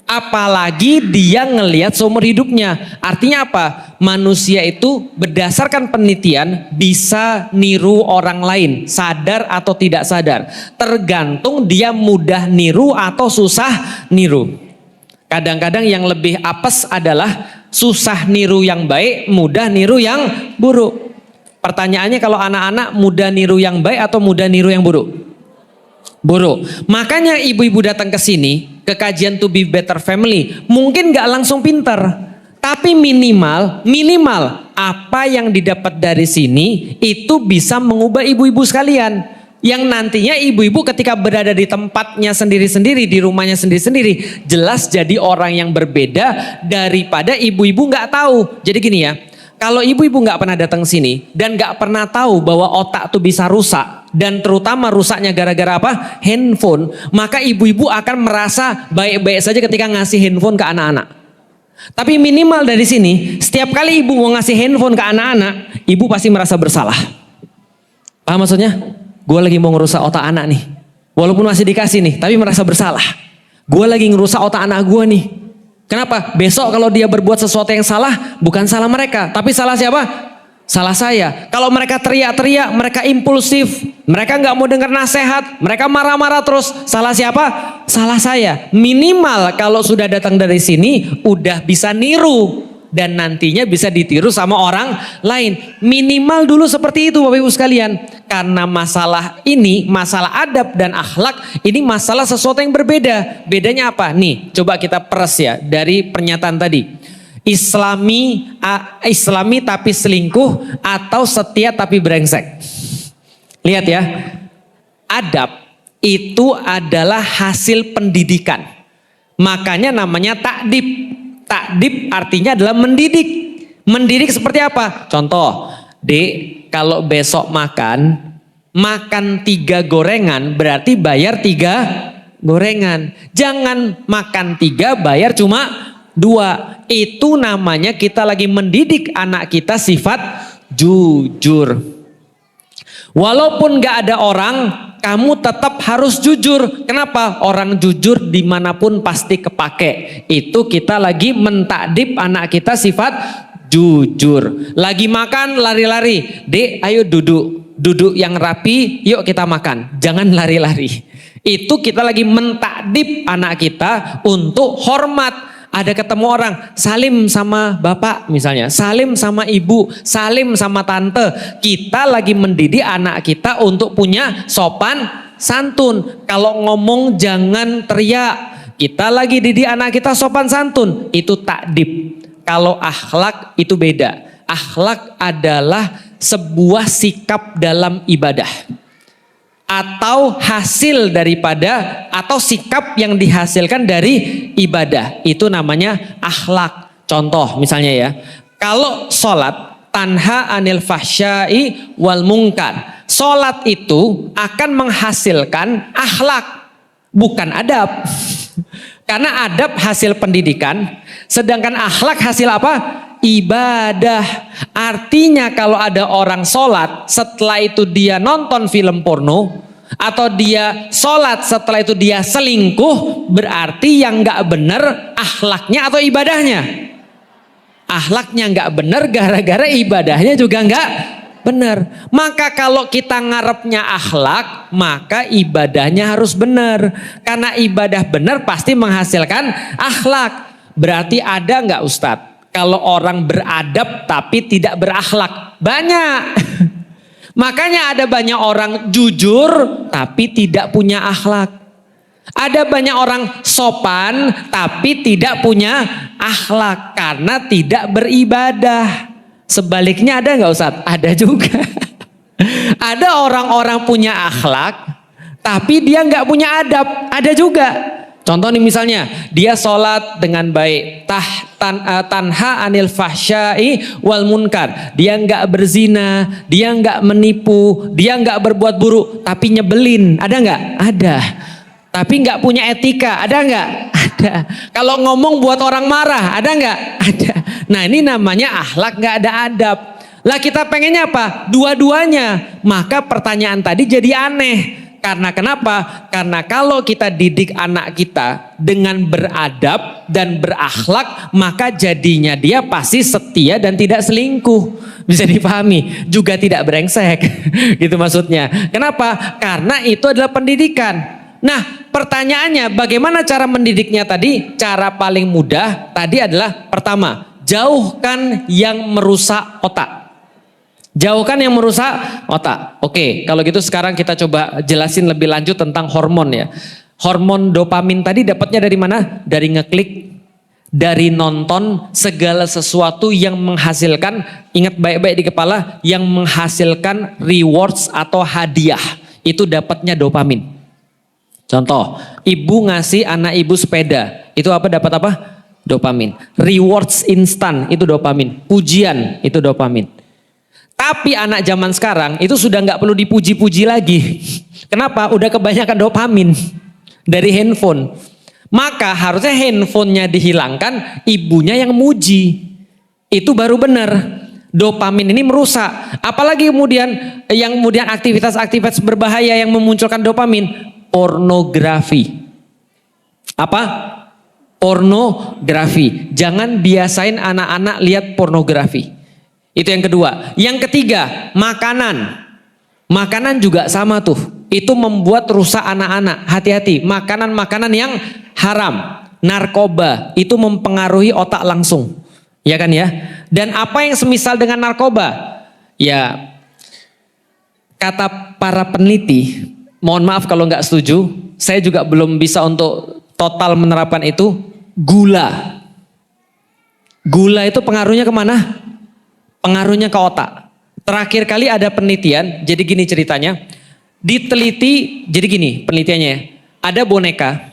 Apalagi dia ngelihat seumur hidupnya. Artinya apa? Manusia itu berdasarkan penelitian bisa niru orang lain. Sadar atau tidak sadar. Tergantung dia mudah niru atau susah niru. Kadang-kadang yang lebih apes adalah susah niru yang baik, mudah niru yang buruk. Pertanyaannya kalau anak-anak mudah niru yang baik atau mudah niru yang buruk? Buruk. Makanya ibu-ibu datang ke sini, ke kajian To Be Better Family, mungkin gak langsung pinter, tapi minimal apa yang didapat dari sini itu bisa mengubah ibu-ibu sekalian. Yang nantinya ibu-ibu ketika berada di tempatnya sendiri-sendiri, di rumahnya sendiri-sendiri, jelas jadi orang yang berbeda daripada ibu-ibu gak tahu. Jadi gini ya, Kalau ibu-ibu nggak pernah datang sini dan nggak pernah tahu bahwa otak tuh bisa rusak dan terutama rusaknya gara-gara apa? Handphone, maka ibu-ibu akan merasa baik-baik saja ketika ngasih handphone ke anak-anak. Tapi minimal dari sini, setiap kali ibu mau ngasih handphone ke anak-anak, ibu pasti merasa bersalah. Paham maksudnya? Gue lagi mau ngerusak otak anak nih, walaupun masih dikasih nih, tapi merasa bersalah. Gue lagi ngerusak otak anak gue nih. Kenapa? Besok kalau dia berbuat sesuatu yang salah, bukan salah mereka, tapi salah siapa? Salah saya. Kalau mereka teriak-teriak, mereka impulsif, mereka nggak mau dengar nasihat, mereka marah-marah terus, salah siapa? Salah saya. Minimal kalau sudah datang dari sini, udah bisa niru dan nantinya bisa ditiru sama orang lain. Minimal dulu seperti itu Bapak Ibu sekalian. Karena masalah ini, masalah adab dan akhlak, ini masalah sesuatu yang berbeda. Bedanya apa? Nih, coba kita peres ya dari pernyataan tadi. Islami tapi selingkuh atau setia tapi brengsek. Lihat ya. Adab itu adalah hasil pendidikan. Makanya namanya takdib. Takdib artinya adalah mendidik. Mendidik seperti apa? Contoh, Dek, kalau besok makan 3 gorengan berarti bayar 3 gorengan. Jangan makan 3 bayar cuma 2. Itu namanya kita lagi mendidik anak kita sifat jujur. Walaupun gak ada orang, kamu tetap harus jujur. Kenapa? Orang jujur dimanapun pasti kepake. Itu kita lagi mentakdib anak kita sifat jujur. Lagi makan lari-lari. Dek, ayo duduk. Duduk yang rapi, yuk kita makan. Jangan lari-lari. Itu kita lagi mentakdib anak kita untuk hormat. Ada ketemu orang, salim sama bapak misalnya, salim sama ibu, salim sama tante. Kita lagi mendidik anak kita untuk punya sopan santun. Kalau ngomong jangan teriak. Kita lagi didik anak kita sopan santun. Itu takdib. Kalau akhlak itu beda. Akhlak adalah sebuah sikap dalam ibadah. Atau hasil daripada atau sikap yang dihasilkan dari ibadah, itu namanya akhlak. Contoh misalnya ya, kalau sholat tanha anil fahsyai wal munkar, sholat itu akan menghasilkan akhlak, bukan adab. Karena adab hasil pendidikan, sedangkan akhlak hasil apa? Ibadah. Artinya kalau ada orang sholat setelah itu dia nonton film porno, atau dia sholat setelah itu dia selingkuh, berarti yang gak benar akhlaknya atau ibadahnya? Akhlaknya gak benar gara-gara ibadahnya juga gak benar. Maka kalau kita ngarepnya akhlak, maka ibadahnya harus benar. Karena ibadah benar pasti menghasilkan akhlak. Berarti ada gak Ustadz kalau orang beradab tapi tidak berakhlak? Banyak. Makanya ada banyak orang jujur tapi tidak punya akhlak. Ada banyak orang sopan tapi tidak punya akhlak karena tidak beribadah. Sebaliknya ada nggak Ustadz? Ada juga. Ada orang-orang punya akhlak tapi dia nggak punya adab. Ada juga. Contoh nih misalnya, dia sholat dengan baik, tanha anil fahsyai wal munkar. Dia nggak berzina, dia nggak menipu, dia nggak berbuat buruk, tapi nyebelin. Ada nggak? Ada. Tapi nggak punya etika. Ada nggak? Ada. Kalau ngomong buat orang marah, ada nggak? Ada. Nah ini namanya akhlak nggak ada adab. Lah kita pengennya apa? Dua-duanya. Maka pertanyaan tadi jadi aneh. Karena kenapa? Karena kalau kita didik anak kita dengan beradab dan berakhlak, maka jadinya dia pasti setia dan tidak selingkuh. Bisa dipahami, juga tidak brengsek. Gitu maksudnya. Kenapa? Karena itu adalah pendidikan. Nah, pertanyaannya bagaimana cara mendidiknya tadi? Cara paling mudah tadi adalah pertama, jauhkan yang merusak otak. Jauhkan yang merusak otak. Oke, kalau gitu sekarang kita coba jelasin lebih lanjut tentang hormon ya. Hormon dopamin tadi dapatnya dari mana? Dari ngeklik, dari nonton segala sesuatu yang menghasilkan, ingat baik-baik di kepala, yang menghasilkan rewards atau hadiah. Itu dapatnya dopamin. Contoh, ibu ngasih anak ibu sepeda. Itu apa? Dapat apa? Dopamin. Rewards instan itu dopamin. Pujian itu dopamin. Tapi anak zaman sekarang itu sudah nggak perlu dipuji-puji lagi. Kenapa? Udah kebanyakan dopamin dari handphone. Maka harusnya handphonenya dihilangkan, ibunya yang muji. Itu baru benar. Dopamin ini merusak. Apalagi kemudian aktivitas-aktivitas berbahaya yang memunculkan dopamin. Pornografi. Apa? Pornografi. Jangan biasain anak-anak lihat pornografi. Itu yang kedua. Yang ketiga, makanan. Makanan juga sama tuh. Itu membuat rusak anak-anak. Hati-hati. Makanan-makanan yang haram. Narkoba. Itu mempengaruhi otak langsung. Ya kan ya? Dan apa yang semisal dengan narkoba? Ya, kata para peneliti, mohon maaf kalau nggak setuju, saya juga belum bisa untuk total menerapkan itu. Gula. Gula itu pengaruhnya kemana? Pengaruhnya ke otak. Terakhir kali ada penelitian, jadi gini ceritanya. Diteliti, jadi gini penelitiannya. Ada boneka.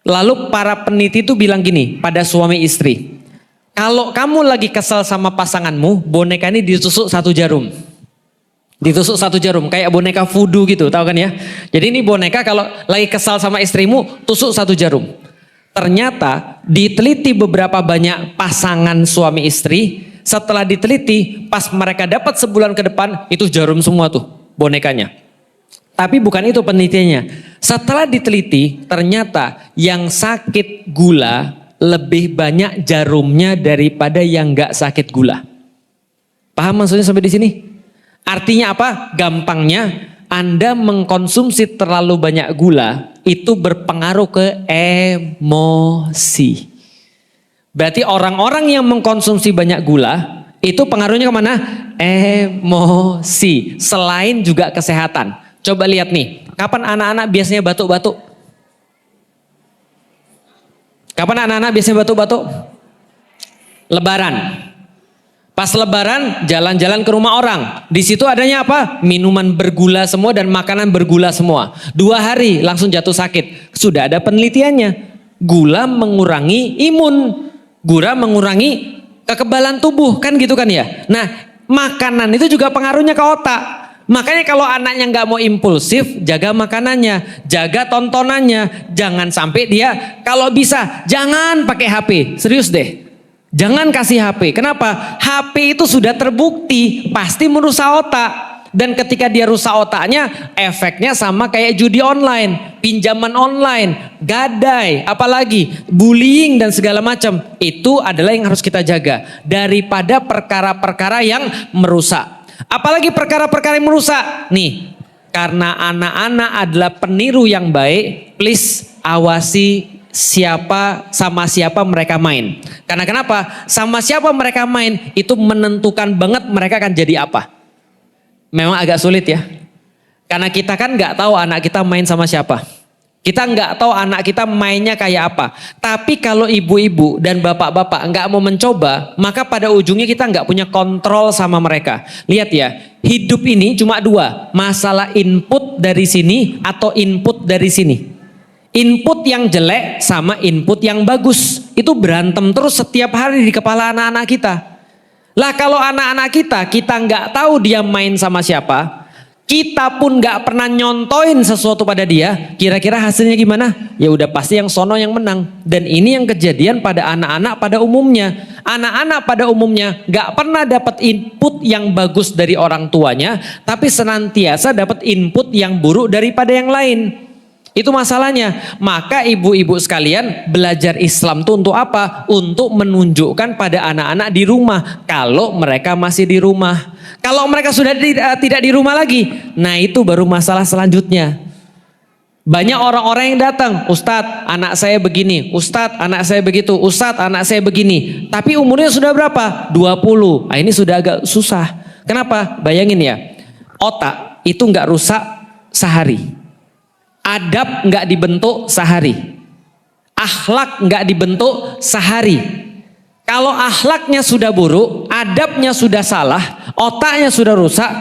Lalu para peneliti itu bilang gini pada suami istri. Kalau kamu lagi kesal sama pasanganmu, boneka ini ditusuk 1 jarum. Ditusuk 1 jarum, kayak boneka voodoo gitu, tahu kan ya? Jadi ini boneka kalau lagi kesal sama istrimu, tusuk 1 jarum. Ternyata diteliti beberapa banyak pasangan suami istri. Setelah diteliti, pas mereka dapat sebulan ke depan, itu jarum semua tuh bonekanya. Tapi bukan itu penelitiannya. Setelah diteliti, ternyata yang sakit gula lebih banyak jarumnya daripada yang gak sakit gula. Paham maksudnya sampai di sini? Artinya apa? Gampangnya, Anda mengkonsumsi terlalu banyak gula, itu berpengaruh ke emosi. Berarti orang-orang yang mengkonsumsi banyak gula, itu pengaruhnya kemana? Emosi. Selain juga kesehatan. Coba lihat nih, kapan anak-anak biasanya batuk-batuk? Kapan anak-anak biasanya batuk-batuk? Lebaran. Pas lebaran, jalan-jalan ke rumah orang. Di situ adanya apa? Minuman bergula semua dan makanan bergula semua. 2 hari langsung jatuh sakit. Sudah ada penelitiannya. Gula mengurangi imun. Gula mengurangi kekebalan tubuh, kan gitu kan ya. Nah, makanan itu juga pengaruhnya ke otak. Makanya kalau anaknya nggak mau impulsif, jaga makanannya, jaga tontonannya. Jangan sampai dia, kalau bisa jangan pakai HP. Serius deh. Jangan kasih HP. Kenapa? HP itu sudah terbukti pasti merusak otak. Dan ketika dia rusak otaknya, efeknya sama kayak judi online, pinjaman online, gadai, apalagi bullying dan segala macam. Itu adalah yang harus kita jaga daripada perkara-perkara yang merusak. Apalagi perkara-perkara yang merusak. Nih, karena anak-anak adalah peniru yang baik, please awasi sama siapa mereka main. Karena kenapa? Sama siapa mereka main itu menentukan banget mereka akan jadi apa. Memang agak sulit ya. Karena kita kan nggak tahu anak kita main sama siapa. Kita nggak tahu anak kita mainnya kayak apa. Tapi kalau ibu-ibu dan bapak-bapak nggak mau mencoba, maka pada ujungnya kita nggak punya kontrol sama mereka. Lihat ya, hidup ini cuma 2. Masalah input dari sini atau input dari sini. Input yang jelek sama input yang bagus. Itu berantem terus setiap hari di kepala anak-anak kita. Lah kalau anak-anak kita nggak tahu dia main sama siapa, kita pun nggak pernah nyontoin sesuatu pada dia, kira-kira hasilnya gimana? Ya udah pasti yang sono yang menang. Dan ini yang kejadian pada anak-anak pada umumnya. Anak-anak pada umumnya nggak pernah dapat input yang bagus dari orang tuanya, tapi senantiasa dapat input yang buruk daripada yang lain. Itu masalahnya. Maka ibu-ibu sekalian, belajar Islam itu untuk apa? Untuk menunjukkan pada anak-anak di rumah. Kalau mereka masih di rumah. Kalau mereka sudah tidak di rumah lagi, nah itu baru masalah selanjutnya. Banyak orang-orang yang datang, Ustadz anak saya begini, Ustadz anak saya begitu, Ustadz anak saya begini. Tapi umurnya sudah berapa? 20. Nah, ini sudah agak susah. Kenapa? Bayangin ya, otak itu nggak rusak sehari. Adab nggak dibentuk sehari. Akhlak nggak dibentuk sehari. Kalau akhlaknya sudah buruk, adabnya sudah salah, otaknya sudah rusak,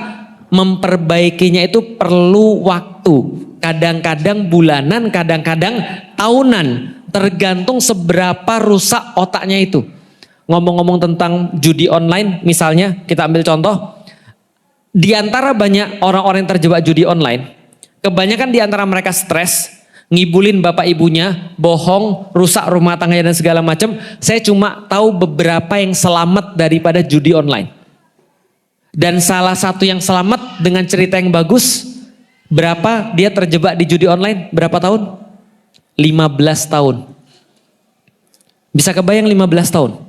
memperbaikinya itu perlu waktu. Kadang-kadang bulanan, kadang-kadang tahunan. tergantung seberapa rusak otaknya itu. Ngomong-ngomong tentang judi online, misalnya kita ambil contoh, di antara banyak orang-orang yang terjebak judi online, kebanyakan di antara mereka stres, ngibulin bapak ibunya, bohong, rusak rumah tangganya dan segala macam. Saya cuma tahu beberapa yang selamat daripada judi online. Dan salah satu yang selamat dengan cerita yang bagus, berapa dia terjebak di judi online? Berapa tahun? 15 tahun. Bisa kebayang 15 tahun?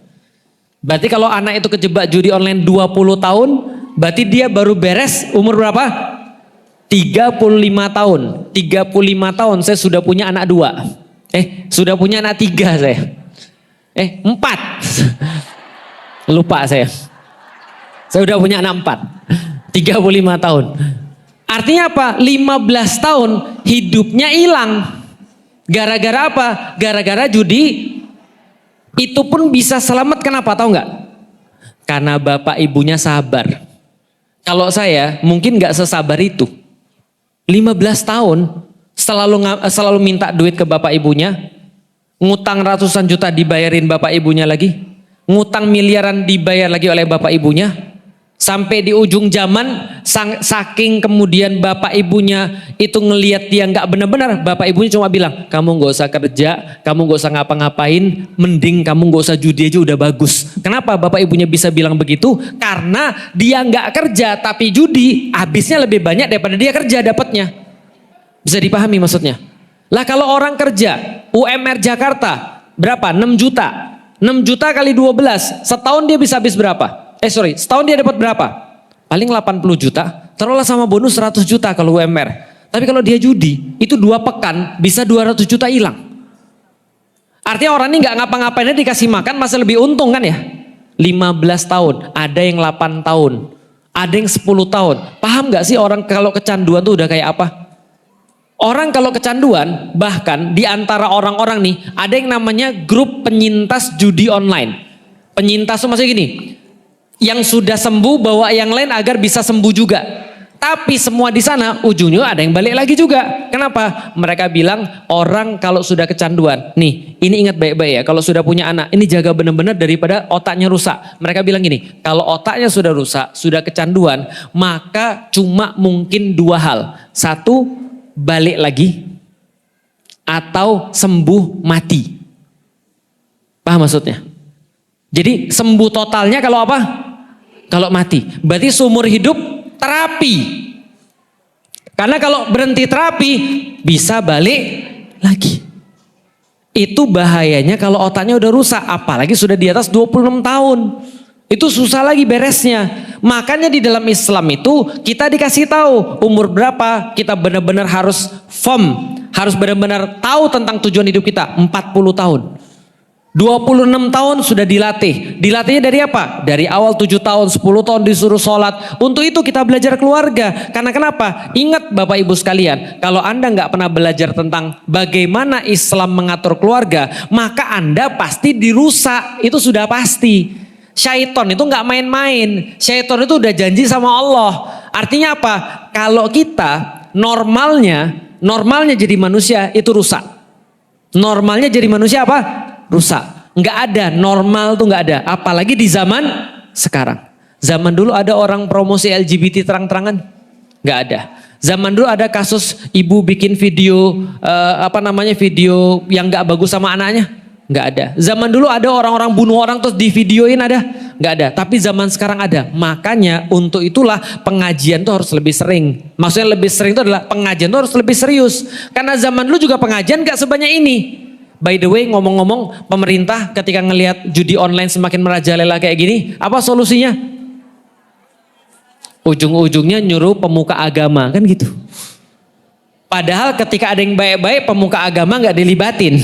Berarti kalau anak itu kejebak judi online 20 tahun, berarti dia baru beres umur berapa? 35 tahun. 35 tahun saya sudah punya anak 2. Sudah punya anak 3 saya. 4. Lupa saya. Saya udah punya anak 4. 35 tahun. Artinya apa? 15 tahun hidupnya hilang. Gara-gara apa? Gara-gara judi. Itu pun bisa selamat, kenapa? Tahu nggak? Karena bapak ibunya sabar. Kalau saya mungkin nggak sesabar itu. 15 tahun selalu minta duit ke bapak ibunya, ngutang ratusan juta dibayarin bapak ibunya lagi, ngutang miliaran dibayar lagi oleh bapak ibunya, sampai di ujung zaman saking kemudian bapak ibunya itu ngelihat dia nggak benar-benar, bapak ibunya cuma bilang, kamu nggak usah kerja, kamu nggak usah ngapa-ngapain, mending kamu nggak usah judi aja udah bagus. Kenapa bapak ibunya bisa bilang begitu? Karena dia nggak kerja tapi judi, habisnya lebih banyak daripada dia kerja dapatnya. Bisa dipahami maksudnya? Lah kalau orang kerja, UMR Jakarta berapa? 6 juta. 6 juta kali 12, setahun dia bisa habis berapa? Setahun dia dapat berapa? Paling 80 juta, taruhlah sama bonus 100 juta kalau UMR. Tapi kalau dia judi, itu 2 pekan bisa 200 juta hilang. Artinya orang ini nggak ngapa-ngapainnya dikasih makan masih lebih untung kan ya? 15 tahun, ada yang 8 tahun, ada yang 10 tahun. Paham nggak sih orang kalau kecanduan tuh udah kayak apa? Orang kalau kecanduan, bahkan di antara orang-orang nih, ada yang namanya grup penyintas judi online. Penyintas tuh maksudnya gini, yang sudah sembuh bawa yang lain agar bisa sembuh juga. Tapi semua di sana ujungnya ada yang balik lagi juga. Kenapa? Mereka bilang orang kalau sudah kecanduan, nih ini ingat baik-baik ya, kalau sudah punya anak, ini jaga benar-benar daripada otaknya rusak. Mereka bilang gini, kalau otaknya sudah rusak, sudah kecanduan, maka cuma mungkin 2 hal. 1, balik lagi, atau sembuh mati. Paham maksudnya? Jadi sembuh totalnya kalau apa? Kalau mati. Berarti seumur hidup terapi. Karena kalau berhenti terapi bisa balik lagi. Itu bahayanya kalau otaknya udah rusak, apalagi sudah di atas 26 tahun. Itu susah lagi beresnya. Makanya di dalam Islam itu kita dikasih tahu umur berapa kita benar-benar harus firm, harus benar-benar tahu tentang tujuan hidup kita. 40 tahun. 26 tahun sudah dilatih. Dilatihnya dari apa? Dari awal 7 tahun, 10 tahun disuruh sholat. Untuk itu kita belajar keluarga. Karena kenapa? Ingat Bapak Ibu sekalian, kalau Anda nggak pernah belajar tentang bagaimana Islam mengatur keluarga, maka Anda pasti dirusak. Itu sudah pasti. Syaiton itu nggak main-main. Syaiton itu udah janji sama Allah. Artinya apa? Kalau kita normalnya jadi manusia itu rusak. Normalnya jadi manusia apa? Rusak. Nggak ada, normal tuh nggak ada. Apalagi di zaman sekarang. Zaman dulu ada orang promosi LGBT terang-terangan? Nggak ada. Zaman dulu ada kasus ibu bikin video video yang nggak bagus sama anaknya? Nggak ada. Zaman dulu ada orang-orang bunuh orang terus di videoin, ada? Nggak ada. Tapi zaman sekarang ada. Makanya untuk itulah pengajian tuh harus lebih sering. Maksudnya lebih sering itu adalah pengajian tuh harus lebih serius. Karena zaman dulu juga pengajian nggak sebanyak ini. By the way, ngomong-ngomong, pemerintah ketika ngelihat judi online semakin merajalela kayak gini, apa solusinya? Ujung-ujungnya nyuruh pemuka agama, kan gitu. Padahal ketika ada yang baik-baik, pemuka agama nggak dilibatin.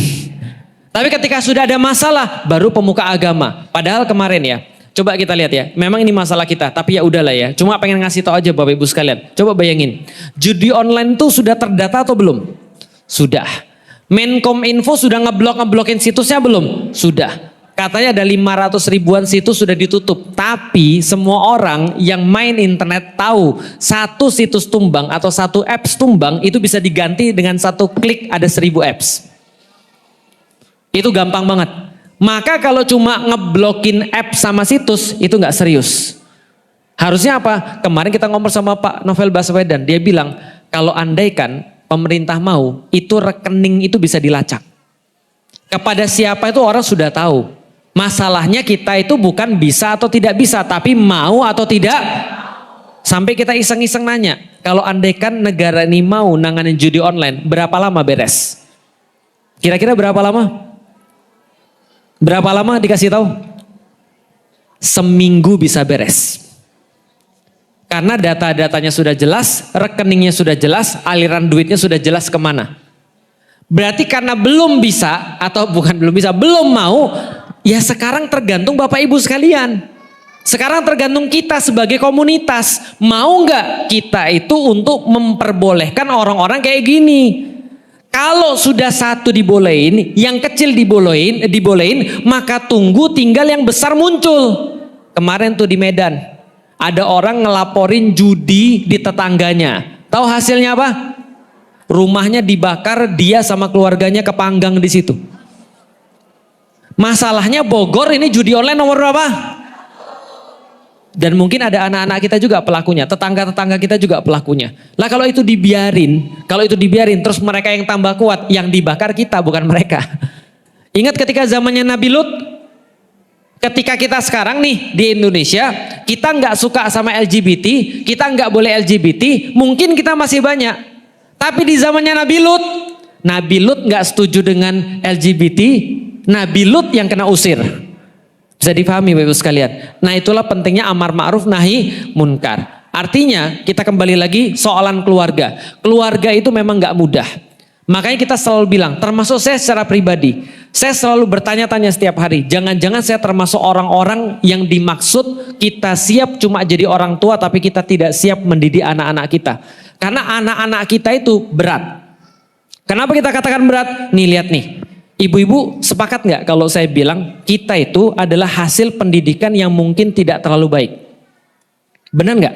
Tapi ketika sudah ada masalah, baru pemuka agama. Padahal kemarin ya, coba kita lihat ya. Memang ini masalah kita, tapi ya udahlah ya. Cuma pengen ngasih tahu aja Bapak Ibu sekalian. Coba bayangin, judi online tuh sudah terdata atau belum? Sudah. Menkominfo sudah ngeblokin situsnya belum? Sudah. Katanya ada 500 ribuan situs sudah ditutup. Tapi semua orang yang main internet tahu satu situs tumbang atau satu apps tumbang itu bisa diganti dengan satu klik ada 1000 apps. Itu gampang banget. Maka kalau cuma ngeblokin app sama situs itu nggak serius. Harusnya apa? Kemarin kita ngomong sama Pak Novel Baswedan, dia bilang kalau andaikan pemerintah mau, itu rekening itu bisa dilacak. Kepada siapa itu orang sudah tahu. Masalahnya kita itu bukan bisa atau tidak bisa, tapi mau atau tidak. Sampai kita iseng-iseng nanya, kalau andaikan negara ini mau nanganin judi online, berapa lama beres? Kira-kira berapa lama? Berapa lama dikasih tahu? Seminggu bisa beres. Karena data-datanya sudah jelas, rekeningnya sudah jelas, aliran duitnya sudah jelas kemana. Berarti karena belum bisa, atau bukan belum bisa, belum mau, ya sekarang tergantung Bapak Ibu sekalian. Sekarang tergantung kita sebagai komunitas. Mau nggak kita itu untuk memperbolehkan orang-orang kayak gini? Kalau sudah satu dibolehin, yang kecil dibolehin, maka tunggu tinggal yang besar muncul. Kemarin tuh di Medan, ada orang ngelaporin judi di tetangganya. Tahu hasilnya apa? Rumahnya dibakar, dia sama keluarganya kepanggang di situ. Masalahnya Bogor ini judi online nomor berapa? Dan mungkin ada anak-anak kita juga pelakunya, tetangga-tetangga kita juga pelakunya. Lah kalau itu dibiarin terus mereka yang tambah kuat, yang dibakar kita bukan mereka. Ingat ketika zamannya Nabi Lut, ketika kita sekarang nih di Indonesia, kita nggak suka sama LGBT, kita nggak boleh LGBT, mungkin kita masih banyak. Tapi di zamannya Nabi Lut nggak setuju dengan LGBT, Nabi Lut yang kena usir. Bisa dipahami Bapak Ibu sekalian. Nah itulah pentingnya amar ma'ruf nahi munkar. Artinya kita kembali lagi soalan keluarga. Keluarga itu memang gak mudah. Makanya kita selalu bilang, termasuk saya secara pribadi, saya selalu bertanya-tanya setiap hari. Jangan-jangan saya termasuk orang-orang yang dimaksud kita siap cuma jadi orang tua tapi kita tidak siap mendidik anak-anak kita. Karena anak-anak kita itu berat. Kenapa kita katakan berat? Nih lihat nih. Ibu-ibu sepakat nggak kalau saya bilang kita itu adalah hasil pendidikan yang mungkin tidak terlalu baik? Benar nggak?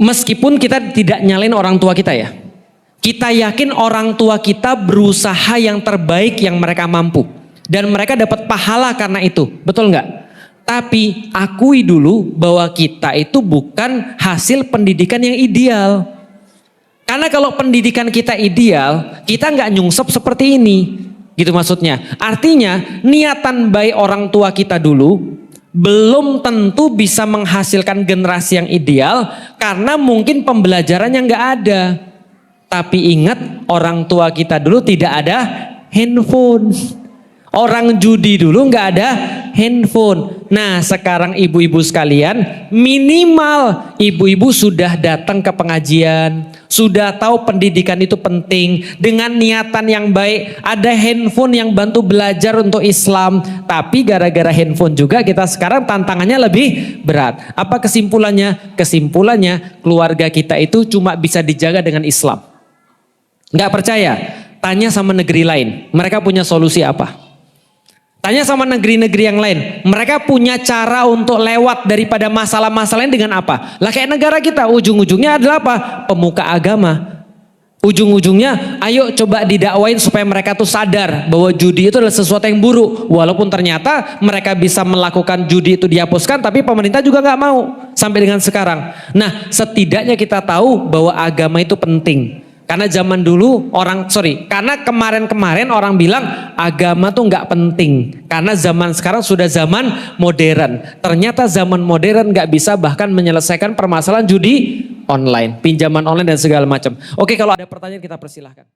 Meskipun kita tidak nyalain orang tua kita ya. Kita yakin orang tua kita berusaha yang terbaik yang mereka mampu. Dan mereka dapat pahala karena itu. Betul nggak? Tapi akui dulu bahwa kita itu bukan hasil pendidikan yang ideal. Karena kalau pendidikan kita ideal, kita nggak nyungsep seperti ini. Gitu maksudnya. Artinya niatan baik orang tua kita dulu belum tentu bisa menghasilkan generasi yang ideal karena mungkin pembelajarannya nggak ada. Tapi ingat orang tua kita dulu tidak ada handphone. Orang judi dulu nggak ada handphone. Nah sekarang ibu-ibu sekalian, minimal ibu-ibu sudah datang ke pengajian, sudah tahu pendidikan itu penting, dengan niatan yang baik, ada handphone yang bantu belajar untuk Islam. Tapi gara-gara handphone juga kita sekarang tantangannya lebih berat. Apa kesimpulannya? Kesimpulannya keluarga kita itu cuma bisa dijaga dengan Islam. Nggak percaya? Tanya sama negeri lain, mereka punya solusi apa? Tanya sama negeri-negeri yang lain, mereka punya cara untuk lewat daripada masalah-masalah ini dengan apa? Lah kayak negara kita, ujung-ujungnya adalah apa? Pemuka agama. Ujung-ujungnya, ayo coba didakwain supaya mereka tuh sadar bahwa judi itu adalah sesuatu yang buruk. Walaupun ternyata mereka bisa melakukan judi itu dihapuskan, tapi pemerintah juga nggak mau sampai dengan sekarang. Nah, setidaknya kita tahu bahwa agama itu penting. Karena zaman dulu karena kemarin-kemarin orang bilang agama tuh nggak penting. Karena zaman sekarang sudah zaman modern. Ternyata zaman modern nggak bisa bahkan menyelesaikan permasalahan judi online, pinjaman online dan segala macam. Oke, kalau ada pertanyaan kita persilahkan.